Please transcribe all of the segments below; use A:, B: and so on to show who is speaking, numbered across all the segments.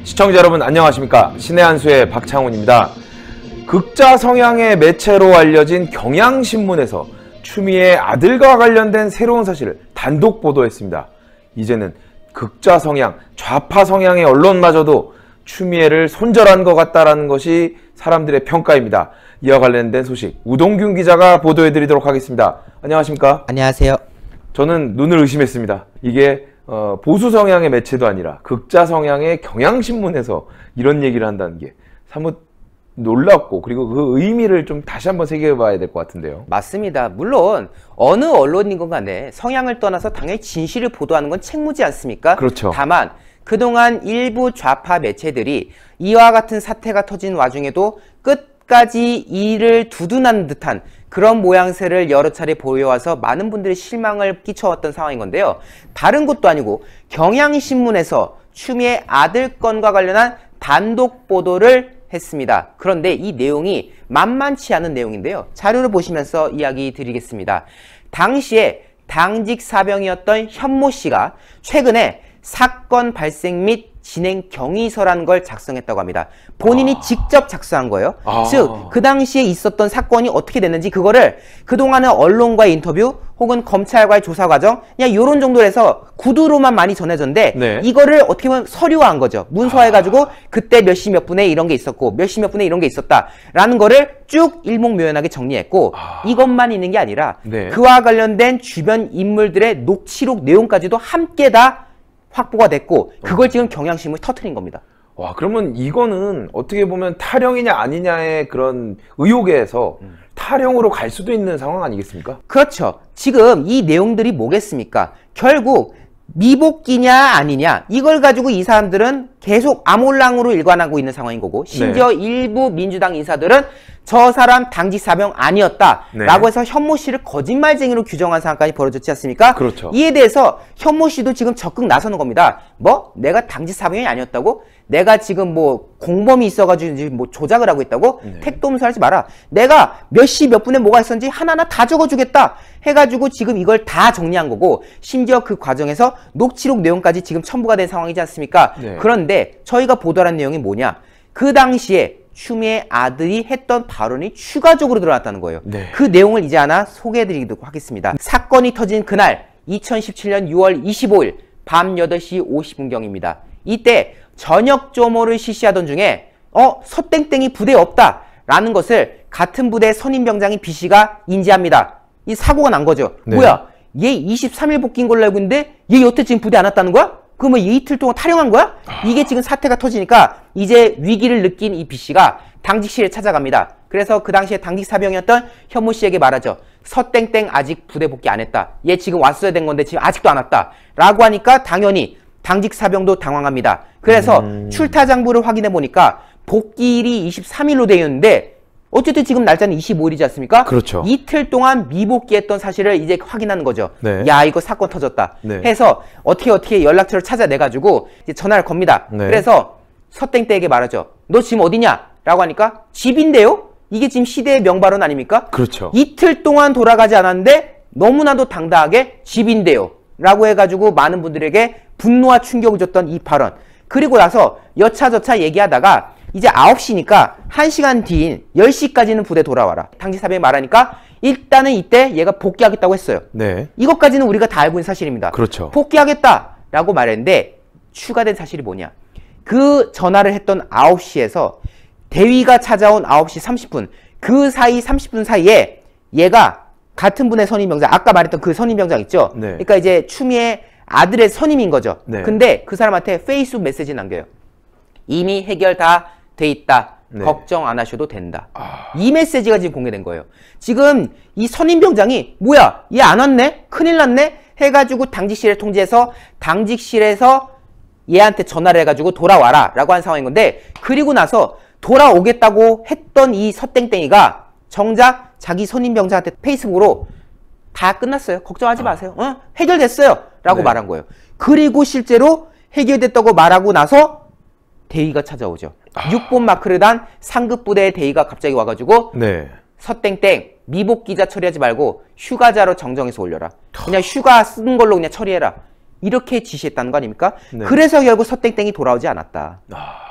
A: 시청자 여러분 안녕하십니까. 신의 한수의 박창훈입니다. 극자 성향의 매체로 알려진 경향신문에서 추미애 아들과 관련된 새로운 사실을 단독 보도했습니다. 이제는 극자 성향, 좌파 성향의 언론마저도 추미애를 손절한 것 같다라는 것이 사람들의 평가입니다. 이와 관련된 소식 우동균 기자가 보도해드리도록 하겠습니다. 안녕하십니까?
B: 안녕하세요.
A: 저는 눈을 의심했습니다. 이게 보수 성향의 매체도 아니라 극자 성향의 경향신문에서 이런 얘기를 한다는 게 사뭇 놀랍고, 그리고 그 의미를 좀 다시 한번 새겨봐야 될 것 같은데요.
B: 맞습니다. 물론 어느 언론이건 간에 성향을 떠나서 당연히 진실을 보도하는 건 책무지 않습니까?
A: 그렇죠.
B: 다만 그동안 일부 좌파 매체들이 이와 같은 사태가 터진 와중에도 끝까지 이를 두둔하는 듯한 그런 모양새를 여러 차례 보여와서 많은 분들이 실망을 끼쳐왔던 상황인 건데요. 다른 곳도 아니고 경향신문에서 추미애 아들 건과 관련한 단독 보도를 했습니다. 그런데 이 내용이 만만치 않은 내용인데요. 자료를 보시면서 이야기 드리겠습니다. 당시에 당직 사병이었던 현모 씨가 최근에 사건 발생 및 진행 경위서라는 걸 작성했다고 합니다. 본인이 직접 작성한 거예요. 즉, 그 당시에 있었던 사건이 어떻게 됐는지 그거를 그동안의 언론과의 인터뷰 혹은 검찰과의 조사 과정 그냥 이런 정도로 해서 구두로만 많이 전해졌는데
A: 네.
B: 이거를 어떻게 보면 서류화한 거죠. 문서화해가지고 그때 몇 시 몇 분에 이런 게 있었고 몇 시 몇 분에 이런 게 있었다라는 거를 쭉 일목요연하게 정리했고 이것만 있는 게 아니라
A: 네.
B: 그와 관련된 주변 인물들의 녹취록 내용까지도 함께 다 확보가 됐고 그걸 지금 경향신문이 터뜨린 겁니다.
A: 와, 그러면 이거는 어떻게 보면 탈영이냐 아니냐의 그런 의혹에서 탈영으로 갈 수도 있는 상황 아니겠습니까?
B: 그렇죠. 지금 이 내용들이 뭐겠습니까? 결국 미복귀냐 아니냐 이걸 가지고 이 사람들은 계속 아몰랑으로 일관하고 있는 상황인 거고 심지어 일부 민주당 인사들은 저 사람 당직 사병 아니었다라고 해서 현모 씨를 거짓말쟁이로 규정한 상황까지 벌어졌지 않습니까?
A: 그렇죠.
B: 이에 대해서 현모 씨도 지금 적극 나서는 겁니다. 뭐? 내가 당직 사병이 아니었다고? 내가 지금 뭐 공범이 있어가지고 지금 뭐 조작을 하고 있다고? 택도음수 하지 마라. 내가 몇 시 몇 분에 뭐가 있었는지 하나하나 다 적어주겠다 해가지고 지금 이걸 다 정리한 거고 심지어 그 과정에서 녹취록 내용까지 지금 첨부가 된 상황이지 않습니까?
A: 네.
B: 그런데 저희가 보도한 내용이 뭐냐? 그 당시에 추미애 아들이 했던 발언이 추가적으로 드러났다는 거예요.
A: 네.
B: 그 내용을 이제 하나 소개해드리도록 하겠습니다. 사건이 터진 그날 2017년 6월 25일 밤 8시 50분경입니다. 이때 저녁 조모를 실시하던 중에 서땡땡이 부대에 없다 라는 것을 같은 부대 선임병장인 B씨가 인지합니다. 이 사고가 난 거죠.
A: 네.
B: 뭐야? 얘 23일 복귀인 걸로 알고 있는데 얘 여태 지금 부대 안 왔다는 거야? 그러면 이틀 동안 탈영한 거야? 이게 지금 사태가 터지니까 이제 위기를 느낀 이 B씨가 당직실에 찾아갑니다. 그래서 그 당시에 당직 사병이었던 현모 씨에게 말하죠. 서땡땡 아직 부대 복귀 안 했다. 얘 지금 왔어야 된 건데 지금 아직도 안 왔다. 라고 하니까 당연히 당직 사병도 당황합니다. 그래서 출타장부를 확인해 보니까 복귀일이 23일로 되어 있는데 어쨌든 지금 날짜는 25일이지 않습니까?
A: 그렇죠.
B: 이틀 동안 미복귀했던 사실을 이제 확인하는 거죠.
A: 네.
B: 야, 이거 사건 터졌다.
A: 네.
B: 해서 어떻게 연락처를 찾아내가지고 이제 전화를 겁니다.
A: 네.
B: 그래서 서땡땡에게 말하죠. 너 지금 어디냐? 라고 하니까 집인데요? 이게 지금 시대의 명발언 아닙니까?
A: 그렇죠.
B: 이틀 동안 돌아가지 않았는데 너무나도 당당하게 집인데요. 라고 해가지고 많은 분들에게 분노와 충격을 줬던 이 발언. 그리고 나서 여차저차 얘기하다가 이제 9시니까 1시간 뒤인 10시까지는 부대 돌아와라. 당직 사병이 말하니까 일단은 이때 얘가 복귀하겠다고 했어요.
A: 네.
B: 이것까지는 우리가 다 알고 있는 사실입니다.
A: 그렇죠.
B: 복귀하겠다라고 말했는데 추가된 사실이 뭐냐. 그 전화를 했던 9시에서 대위가 찾아온 9시 30분 그 사이 30분 사이에 얘가 같은 분의 선임병장 아까 말했던 그 선임병장 있죠.
A: 네.
B: 그러니까 이제 추미애 아들의 선임인 거죠.
A: 네.
B: 근데 그 사람한테 페이스북 메시지 남겨요. 이미 해결 다 돼 있다.
A: 네.
B: 걱정 안 하셔도 된다. 이 메시지가 지금 공개된 거예요. 지금 이 선임병장이 뭐야? 얘 안 왔네? 큰일 났네? 해가지고 당직실에 통지해서 당직실에서 얘한테 전화를 해가지고 돌아와라 라고 한 상황인 건데 그리고 나서 돌아오겠다고 했던 이 서땡땡이가 정작 자기 선임병장한테 페이스북으로 다 끝났어요. 걱정하지 마세요. 해결됐어요. 라고
A: 네.
B: 말한 거예요. 그리고 실제로 해결됐다고 말하고 나서 대위가 찾아오죠. 6번 마크를 단 상급 부대의 대위가 갑자기 와가지고
A: 네.
B: 서땡땡 미복귀자 처리하지 말고 휴가자로 정정해서 올려라. 그냥 휴가 쓴 걸로 그냥 처리해라. 이렇게 지시했다는 거 아닙니까?
A: 네.
B: 그래서 결국 서땡땡이 돌아오지 않았다.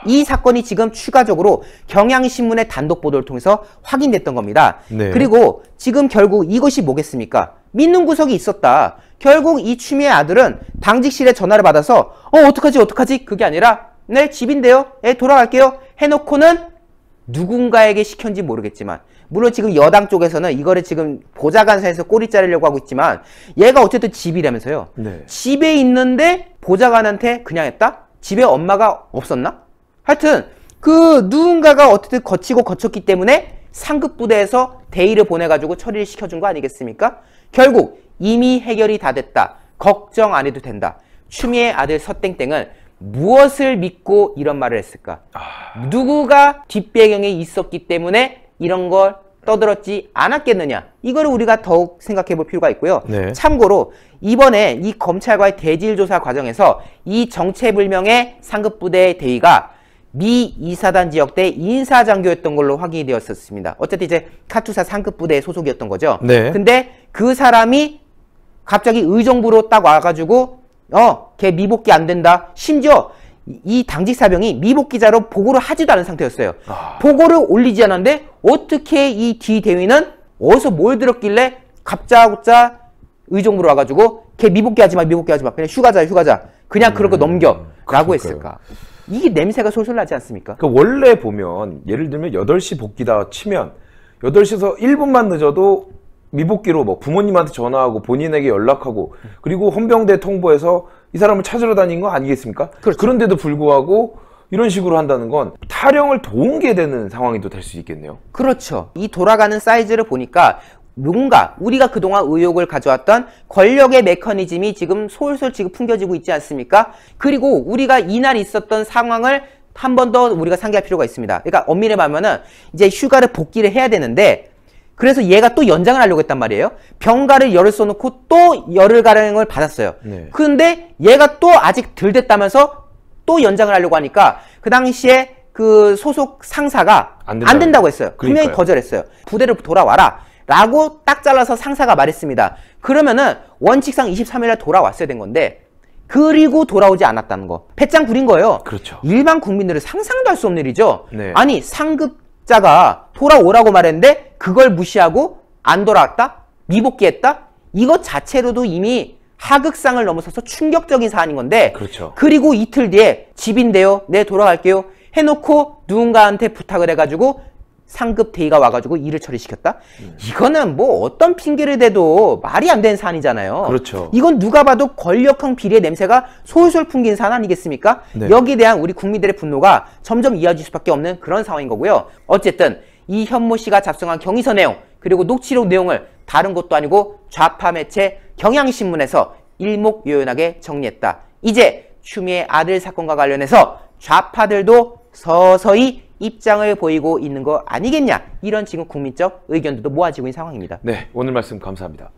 B: 이 사건이 지금 추가적으로 경향신문의 단독 보도를 통해서 확인됐던 겁니다.
A: 네.
B: 그리고 지금 결국 이것이 뭐겠습니까? 믿는 구석이 있었다. 결국 이 추미애 아들은 당직실에 전화를 받아서 어떡하지? 그게 아니라 네, 집인데요. 예, 돌아갈게요. 해놓고는 누군가에게 시켰는지 모르겠지만 물론 지금 여당 쪽에서는 이거를 지금 보좌관사에서 꼬리 자르려고 하고 있지만 얘가 어쨌든 집이라면서요.
A: 네.
B: 집에 있는데 보좌관한테 그냥 했다? 집에 엄마가 없었나? 하여튼 그 누군가가 어쨌든 거쳤기 때문에 상급 부대에서 대의를 보내가지고 처리를 시켜준 거 아니겠습니까? 결국 이미 해결이 다 됐다. 걱정 안 해도 된다. 추미애 아들 서땡땡은 무엇을 믿고 이런 말을 했을까? 누구가 뒷배경에 있었기 때문에 이런 걸 떠들었지 않았겠느냐? 이거를 우리가 더욱 생각해 볼 필요가 있고요.
A: 네.
B: 참고로 이번에 이 검찰과의 대질조사 과정에서 이 정체불명의 상급부대 대위가 미 이사단 지역대 인사장교였던 걸로 확인이 되었었습니다. 어쨌든 이제 카투사 상급부대의 소속이었던 거죠.
A: 네.
B: 근데 그 사람이 갑자기 의정부로 딱 와가지고 걔 미복귀 안 된다. 심지어 이 당직 사병이 미복귀자로 보고를 하지도 않은 상태였어요. 보고를 올리지 않았는데 어떻게 이 뒤 대위는 어디서 뭘 들었길래 갑자기 의정부로 와가지고 걔 미복귀 하지 마. 그냥 휴가자. 그냥 그러고 넘겨. 라고 했을까. 이게 냄새가 솔솔 나지 않습니까?
A: 원래 보면 예를 들면 8시 복귀다 치면 8시에서 1분만 늦어도 미복귀로 뭐 부모님한테 전화하고 본인에게 연락하고 그리고 헌병대 통보해서 이 사람을 찾으러 다닌 거 아니겠습니까?
B: 그렇죠.
A: 그런데도 불구하고 이런 식으로 한다는 건 타령을 도움게 되는 상황이 또 될 수 있겠네요.
B: 그렇죠. 이 돌아가는 사이즈를 보니까 뭔가 우리가 그동안 의혹을 가져왔던 권력의 메커니즘이 지금 솔솔 지금 풍겨지고 있지 않습니까? 그리고 우리가 이날 있었던 상황을 한 번 더 우리가 상기할 필요가 있습니다. 그러니까 엄밀히 말하면은 이제 휴가를 복귀를 해야 되는데 그래서 얘가 또 연장을 하려고 했단 말이에요. 병가를 열을 써놓고 또 열흘가량을 받았어요.
A: 네.
B: 근데 얘가 또 아직 덜 됐다면서 또 연장을 하려고 하니까 그 당시에 그 소속 상사가 안 된다고 했어요. 분명히
A: 그러니까요.
B: 거절했어요. 부대로 돌아와라 라고 딱 잘라서 상사가 말했습니다. 그러면은 원칙상 23일에 돌아왔어야 된 건데 그리고 돌아오지 않았다는 거. 배짱 부린 거예요.
A: 그렇죠.
B: 일반 국민들은 상상도 할 수 없는 일이죠.
A: 네.
B: 아니 상급자가 돌아오라고 말했는데 그걸 무시하고 안 돌아왔다? 미복귀했다? 이것 자체로도 이미 하극상을 넘어서서 충격적인 사안인 건데
A: 그렇죠.
B: 그리고 이틀 뒤에 집인데요. 네 돌아갈게요. 해놓고 누군가한테 부탁을 해가지고 상급 대위가 와가지고 일을 처리시켰다? 이거는 뭐 어떤 핑계를 대도 말이 안 되는 사안이잖아요.
A: 그렇죠.
B: 이건 누가 봐도 권력형 비리의 냄새가 솔솔 풍긴 사안 아니겠습니까?
A: 네.
B: 여기에 대한 우리 국민들의 분노가 점점 이어질 수밖에 없는 그런 상황인 거고요. 어쨌든 이 현모 씨가 작성한 경위서 내용 그리고 녹취록 내용을 다른 곳도 아니고 좌파 매체 경향신문에서 일목요연하게 정리했다. 이제 추미애 아들 사건과 관련해서 좌파들도 서서히 입장을 보이고 있는 거 아니겠냐, 이런 지금 국민적 의견들도 모아지고 있는 상황입니다.
A: 네, 오늘 말씀 감사합니다.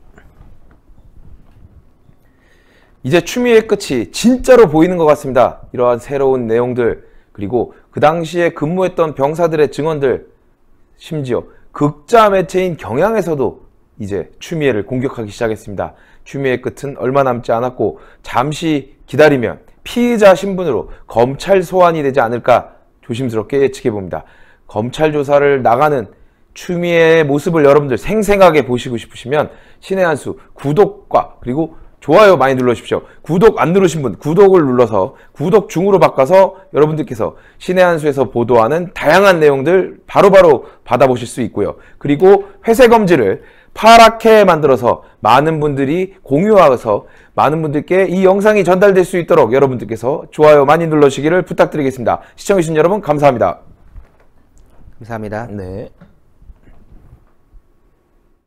A: 이제 추미애의 끝이 진짜로 보이는 것 같습니다. 이러한 새로운 내용들, 그리고 그 당시에 근무했던 병사들의 증언들, 심지어 극자 매체인 경향에서도 이제 추미애를 공격하기 시작했습니다. 추미애의 끝은 얼마 남지 않았고 잠시 기다리면 피의자 신분으로 검찰 소환이 되지 않을까 조심스럽게 예측해봅니다. 검찰 조사를 나가는 추미애의 모습을 여러분들 생생하게 보시고 싶으시면 신의 한 수 구독과 그리고 좋아요 많이 눌러주십시오. 구독 안 누르신 분 구독을 눌러서 구독 중으로 바꿔서 여러분들께서 신의 한 수에서 보도하는 다양한 내용들 바로바로 받아보실 수 있고요. 그리고 회색 엄지를 파랗게 만들어서 많은 분들이 공유하셔서 많은 분들께 이 영상이 전달될 수 있도록 여러분들께서 좋아요 많이 눌러주시기를 부탁드리겠습니다. 시청해주신 여러분 감사합니다.
B: 감사합니다.
A: 네.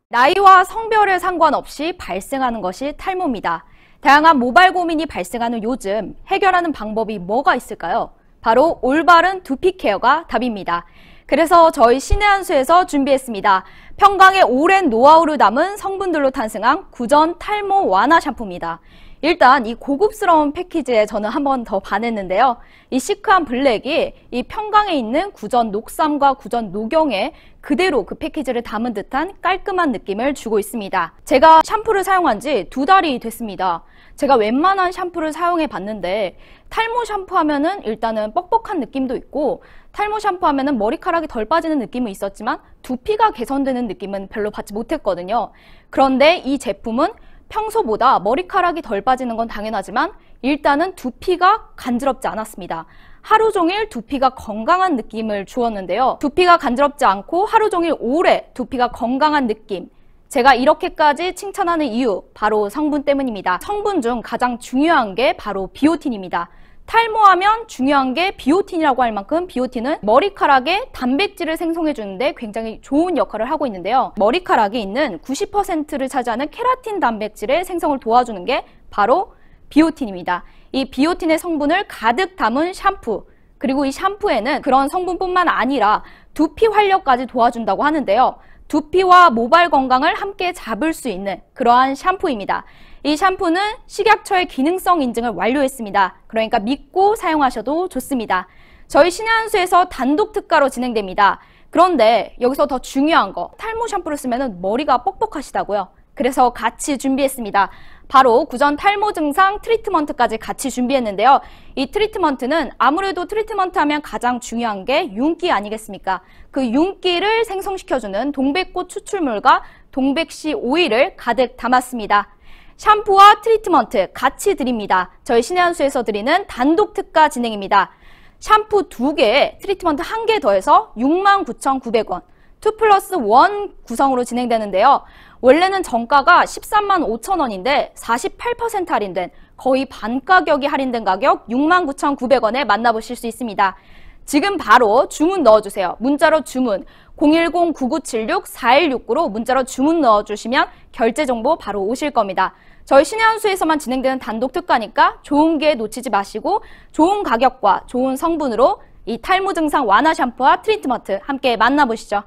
C: 나이와 성별에 상관없이 발생하는 것이 탈모입니다. 다양한 모발 고민이 발생하는 요즘 해결하는 방법이 뭐가 있을까요? 바로 올바른 두피 케어가 답입니다. 그래서 저희 신의 한 수에서 준비했습니다. 평강의 오랜 노하우를 담은 성분들로 탄생한 구전 탈모 완화 샴푸입니다. 일단 이 고급스러운 패키지에 저는 한 번 더 반했는데요. 이 시크한 블랙이 이 평강에 있는 구전 녹삼과 구전 녹영에 그대로 그 패키지를 담은 듯한 깔끔한 느낌을 주고 있습니다. 제가 샴푸를 사용한 지 2달이 됐습니다. 제가 웬만한 샴푸를 사용해 봤는데 탈모 샴푸 하면은 일단은 뻑뻑한 느낌도 있고 탈모 샴푸 하면은 머리카락이 덜 빠지는 느낌은 있었지만 두피가 개선되는 느낌은 별로 받지 못했거든요. 그런데 이 제품은 평소보다 머리카락이 덜 빠지는 건 당연하지만 일단은 두피가 간지럽지 않았습니다. 하루 종일 두피가 건강한 느낌을 주었는데요. 두피가 간지럽지 않고 하루 종일 오래 두피가 건강한 느낌. 제가 이렇게까지 칭찬하는 이유 바로 성분 때문입니다. 성분 중 가장 중요한 게 바로 비오틴입니다. 탈모하면 중요한 게 비오틴이라고 할 만큼 비오틴은 머리카락에 단백질을 생성해 주는데 굉장히 좋은 역할을 하고 있는데요. 머리카락에 있는 90%를 차지하는 케라틴 단백질의 생성을 도와주는 게 바로 비오틴입니다. 이 비오틴의 성분을 가득 담은 샴푸, 그리고 이 샴푸에는 그런 성분뿐만 아니라 두피 활력까지 도와준다고 하는데요. 두피와 모발 건강을 함께 잡을 수 있는 그러한 샴푸입니다. 이 샴푸는 식약처의 기능성 인증을 완료했습니다. 그러니까 믿고 사용하셔도 좋습니다. 저희 신의 한 수에서 단독 특가로 진행됩니다. 그런데 여기서 더 중요한 거, 탈모 샴푸를 쓰면 머리가 뻑뻑하시다고요. 그래서 같이 준비했습니다. 바로 구전 탈모 증상 트리트먼트까지 같이 준비했는데요. 이 트리트먼트는 아무래도 트리트먼트 하면 가장 중요한 게 윤기 아니겠습니까? 그 윤기를 생성시켜주는 동백꽃 추출물과 동백씨 오일을 가득 담았습니다. 샴푸와 트리트먼트 같이 드립니다. 저희 신의 한 수에서 드리는 단독 특가 진행입니다. 샴푸 2개, 트리트먼트 1개 더해서 69,900원, 2+1 구성으로 진행되는데요. 원래는 정가가 135,000원인데 48% 할인된 거의 반 가격이 할인된 가격 69,900원에 만나보실 수 있습니다. 지금 바로 주문 넣어주세요. 문자로 주문 010-9976-4169로 문자로 주문 넣어주시면 결제 정보 바로 오실 겁니다. 저희 신의 한 수에서만 진행되는 단독 특가니까 좋은 기회 놓치지 마시고 좋은 가격과 좋은 성분으로 이 탈모 증상 완화 샴푸와 트리트먼트 함께 만나보시죠.